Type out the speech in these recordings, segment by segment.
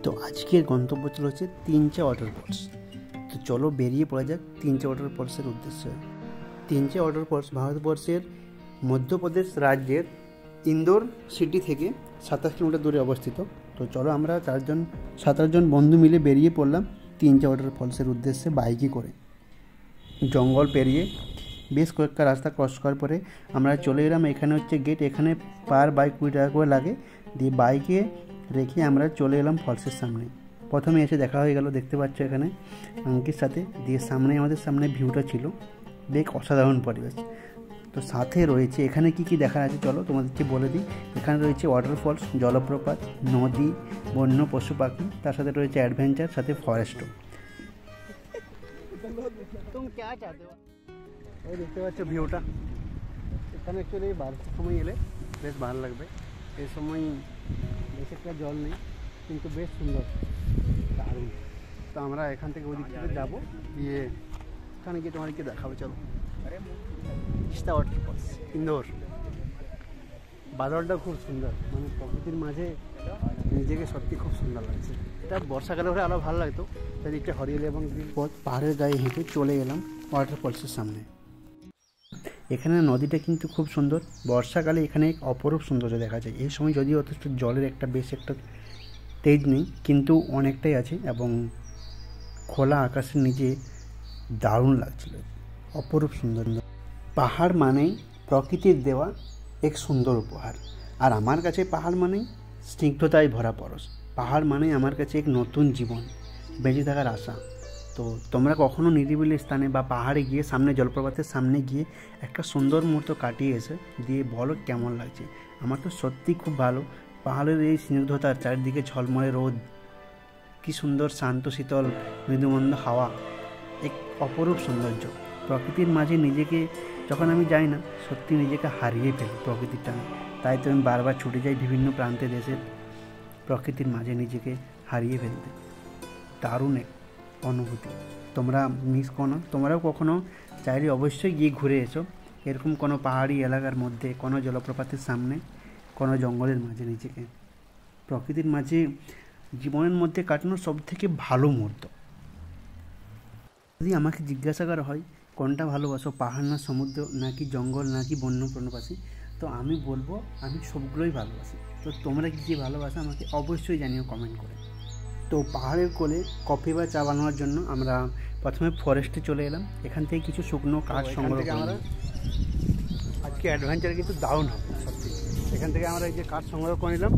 তো আজকের গন্তব্য ছিল হচ্ছে তিনচা ওয়াটারফলস। তো চলো বেরিয়ে পড়া যাক তিনচা ওয়াটারফলসের উদ্দেশ্যে। তিনচা ওয়াটারফলস ভারতবর্ষের মধ্যপ্রদেশ রাজ্যের ইন্দোর সিটি থেকে 27 কিলোমিটার দূরে অবস্থিত। তো চলো আমরা 7-8 জন বন্ধু মিলে বেরিয়ে পড়লাম তিনচা ওয়াটারফলসের উদ্দেশ্যে বাইকে করে। জঙ্গল পেরিয়ে বেশ কয়েকটা রাস্তা ক্রস করার পরে আমরা চলে এলাম, এখানে হচ্ছে গেট, এখানে পার বাইক 20 টাকা করে লাগে। দিয়ে বাইকে রেখে আমরা চলে এলাম ফলসের সামনে। প্রথমে এসে দেখা হয়ে গেল, দেখতে পাচ্ছ এখানে আঙ্কির সাথে। দিয়ে আমাদের সামনে ভিউটা ছিল, বেশ অসাধারণ পরিবেশ। তো সাথে রয়েছে এখানে কি কি দেখার আছে চলো তোমাদেরকে বলে দিই। এখানে রয়েছে ওয়াটারফলস, জলপ্রপাত, নদী, বন্য পশু পাখি, তার সাথে রয়েছে অ্যাডভেঞ্চার, সাথে ফরেস্টও। এই দেখতে পাচ্ছ ভিউটা, এখানে অ্যাকচুয়ালি বারিশের সময় এলে বেশ ভালো লাগবে। এই সময় বেশ একটা জল নেই, কিন্তু বেশ সুন্দর, দারুণ। তো আমরা এখান থেকে ওদিক থেকে যাবো, গিয়ে ওখানে গিয়ে তোমাদেরকে দেখাবো। চলো ওয়াটারফলস ইন্দোর। বাদলটা খুব সুন্দর, মানে প্রকৃতির মাঝে নিজেকে সত্যি খুব সুন্দর লাগছে। এটা বর্ষাকালে হলে আরও ভালো লাগতো, চারিদিকটা হরিয়ালি এবং পাহাড়ের গায়ে হেঁটে চলে গেলাম ওয়াটারফলসের সামনে। এখানে নদীটা কিন্তু খুব সুন্দর, বর্ষাকালে এখানে এক অপরূপ সৌন্দর্য দেখা যায়। এই সময় যদিও যথেষ্ট জলের বেশ একটা তেজ নেই, কিন্তু অনেকটাই আছে, এবং খোলা আকাশের নিচে দারুণ লাগছিল, অপরূপ সুন্দর। পাহাড় মানেই প্রকৃতির দেওয়া এক সুন্দর উপহার, আর আমার কাছে পাহাড় মানেই স্নিগ্ধতায় ভরা পরশ। পাহাড় মানেই আমার কাছে এক নতুন জীবন, বেঁচে থাকার আশা। তো তোমরা কখনো নিরিবিলি স্থানে বা পাহাড়ে গিয়ে সামনে জলপ্রপাতের সামনে গিয়ে একটা সুন্দর মুহূর্ত কাটিয়ে এসে দিয়ে বলো কেমন লাগছে? আমার তো সত্যি খুব ভালো। পাহাড়ের এই স্নিগ্ধতার চারিদিকে ঝলমলে রোদ, কি সুন্দর শান্ত শীতল মৃদুমন্দ হাওয়া, এক অপরূপ সৌন্দর্য। প্রকৃতির মাঝে নিজেকে যখন আমি যাই না, সত্যি নিজেকে হারিয়ে ফেলি প্রকৃতির টানে। তাই তো আমি বারবার ছুটে যাই বিভিন্ন প্রান্তে দেশের, প্রকৃতির মাঝে নিজেকে হারিয়ে ফেলতে। দারুণ এক অনুভূতি, তোমরা মিস করো না। তোমরাও কখনো চাইলে অবশ্যই গিয়ে ঘুরে এসো এরকম কোনো পাহাড়ি এলাকার মধ্যে, কোনো জলপ্রপাতের সামনে, কোনো জঙ্গলের মাঝে নিজেকে প্রকৃতির মাঝে জীবনের মধ্যে কাটানোর সবথেকে ভালো মুহূর্ত। যদি আমাকে জিজ্ঞাসা করা হয় কোনটা ভালোবাসো, পাহাড় না সমুদ্র, নাকি জঙ্গল, নাকি বন্য প্রাণী, তো আমি বলবো আমি সবগুলোই ভালোবাসি। তো তোমরা কী কী ভালোবাসো আমাকে অবশ্যই জানিও কমেন্ট করে। তো পাহাড়ের কোলে কফি বা চা বানানোর জন্য আমরা প্রথমে ফরেস্টে চলে এলাম। এখান থেকে কিছু শুকনো কাঠ সংগ্রহ করলাম। আজকে অ্যাডভেঞ্চার কিন্তু দারুণ হবে সত্যি। এখান থেকে আমরা এই যে কাঠ সংগ্রহ করে নিলাম,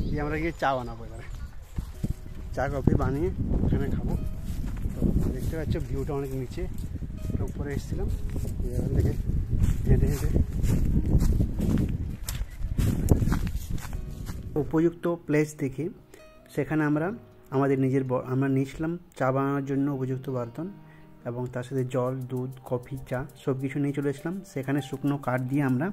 দিয়ে আমরা গিয়ে চা বানাবো। এবারে চা কফি বানিয়ে এখানে খাবো। তো দেখতে পাচ্ছ ভিউটা অনেক নিচে, উপরে এসেছিলাম, এখান থেকে হেঁটে হেঁটে উপযুক্ত প্লেস দেখে সেখানে আমরা নিয়েছিলাম চা বানানোর জন্য উপযুক্ত বর্তন, এবং তার সাথে জল, দুধ, কফি, চা সব কিছু নিয়ে চলে এসলাম। সেখানে শুকনো কাঠ দিয়ে আমরা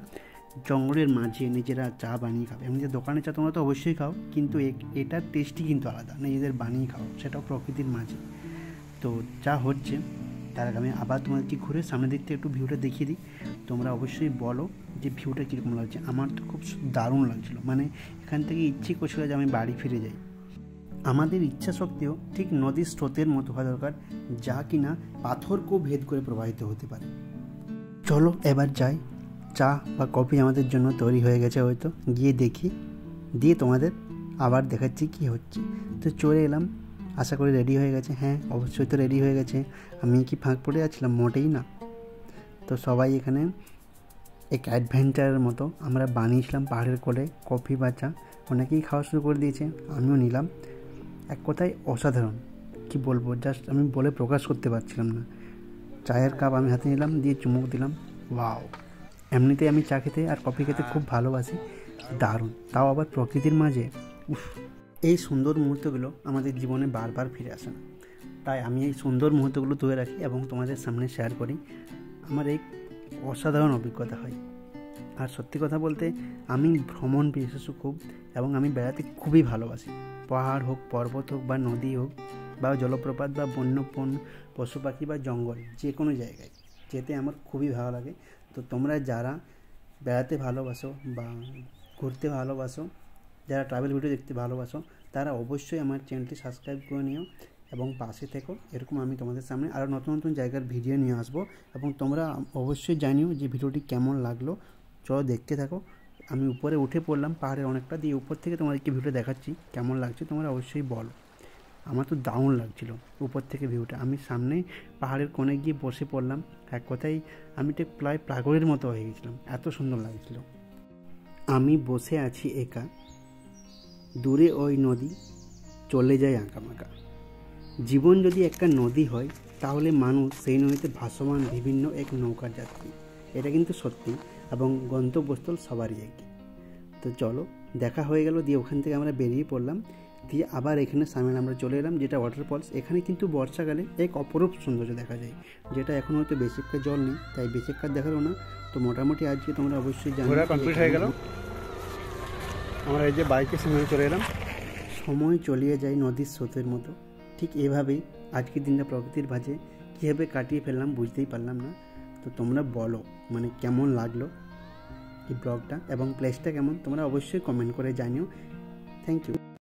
জঙ্গলের মাঝে নিজেরা চা বানিয়ে খাবো। এমনি দোকানের চা তোমরা তো অবশ্যই খাও, কিন্তু এটার টেস্টই কিন্তু আলাদা, নিজেদের বানিয়ে খাও, সেটাও প্রকৃতির মাঝে। তো চা হচ্ছে, তার আগে আমি আবার তোমাদেরকে ঘুরে সামনের দিক থেকে একটু ভিউটা দেখিয়ে দিই। তোমরা অবশ্যই বলো যে ভিউটা কীরকম লাগছে। আমার তো খুব দারুণ লাগছিলো, মানে এখান থেকে ইচ্ছে করছিল যে আমি বাড়ি ফিরে যাই। আমাদের ইচ্ছা শক্তিও ঠিক নদীর স্রোতের মতো হওয়া দরকার, যা কিনা পাথরকেও ভেদ করে প্রবাহিত হতে পারে। চলো এবার যাই, চা বা কফি আমাদের জন্য তৈরি হয়ে গেছে হয়তো, গিয়ে দেখি, দিয়ে তোমাদের আবার দেখাচ্ছি কি হচ্ছে। তো চলে এলাম, আশা করি রেডি হয়ে গেছে। হ্যাঁ অবশ্যই তো রেডি হয়ে গেছে, আমি কি ফাঁক পড়ে যাচ্ছিলাম? মোটেই না। তো সবাই এখানে এক অ্যাডভেঞ্চারের মতো আমরা বানিয়েছিলাম পাহাড়ের কোলে কফি বা চা, অনেকেই খাওয়া শুরু করে দিয়েছে, আমিও নিলাম। এক কথায় অসাধারণ, কি বলবো, জাস্ট আমি বলে প্রকাশ করতে পারছিলাম না। চায়ের কাপ আমি হাতে নিলাম, দিয়ে চুমুক দিলাম, ওয়াও। এমনিতেই আমি চা খেতে আর কফি খেতে খুব ভালোবাসি, দারুণ, তাও আবার প্রকৃতির মাঝে। এই সুন্দর মুহূর্তগুলো আমাদের জীবনে বারবার ফিরে আসে না, তাই আমি এই সুন্দর মুহূর্তগুলো তুলে রাখি এবং তোমাদের সামনে শেয়ার করি। আমার এই অসাধারণ অভিজ্ঞতা হয়। আর সত্যি কথা বলতে আমি ভ্রমণ বিশেষ খুব, এবং আমি বেড়াতে খুবই ভালোবাসি। পাহাড় হোক, পর্বত হোক, বা নদী হোক, বা জলপ্রপাত, বা বন্য পশু পাখি, বা জঙ্গল, যে কোনো জায়গায় যেতে আমার খুবই ভালো লাগে। তো তোমরা যারা বেড়াতে ভালোবাসো বা ঘুরতে ভালোবাসো, যারা ট্রাভেল ভিডিও দেখতে ভালোবাসো তারা অবশ্যই আমার চ্যানেলটি সাবস্ক্রাইব করে নিও এবং পাশে থেকো। এরকম আমি তোমাদের সামনে আরও নতুন নতুন জায়গার ভিডিও নিয়ে আসবো এবং তোমরা অবশ্যই জানিও যে ভিডিওটি কেমন লাগলো। চলো দেখতে থাকো। আমি উপরে উঠে পড়লাম পাহাড়ের অনেকটা, দিয়ে উপর থেকে তোমাদেরকে ভিডিও দেখাচ্ছি কেমন লাগছে তোমরা অবশ্যই বলো। আমার তো দারুণ লাগছিল উপর থেকে ভিউটা। আমি সামনে পাহাড়ের কোণে গিয়ে বসে পড়লাম, এক কথায় আমি ঠিক প্রায় পাগলের মতো হয়ে গেছিলাম, এত সুন্দর লাগছিল। আমি বসে আছি একা, দূরে ওই নদী চলে যায় আঁকামাঁকা। জীবন যদি একটা নদী হয় তাহলে মানুষ সেই নদীতে ভাসমান বিভিন্ন এক নৌকার যাত্রী। এটা কিন্তু সত্যি, এবং গন্তব্যস্থল সবারই একই। তো চলো, দেখা হয়ে গেল, দিয়ে ওখান থেকে আমরা বেরিয়ে পড়লাম, দিয়ে আবার এখানে সামনে আমরা চলে এলাম, যেটা ওয়াটারফলস। এখানে কিন্তু বর্ষাকালে এক অপরূপ সৌন্দর্য দেখা যায়, যেটা এখন হয়তো বেশিক্ষণ জল নেই, তাই বেশিক্ষণ দেখালো না। তো মোটামুটি আজকে তোমরা অবশ্যই জানো ঘোরা কমপ্লিট হয়ে গেল। আমরা এই যে বাইকের সামনে চলে এলাম। সময় চলিয়ে যায় নদীর স্রোতের মতো, ঠিক এভাবেই আজকের দিনটা প্রকৃতির মাঝে কীভাবে কাটিয়ে ফেললাম বুঝতেই পারলাম না। তো তোমরা বলো মানে কেমন লাগলো এই ব্লগটা এবং প্লেসটা কেমন, তোমরা অবশ্যই কমেন্ট করে জানিও। Thank you.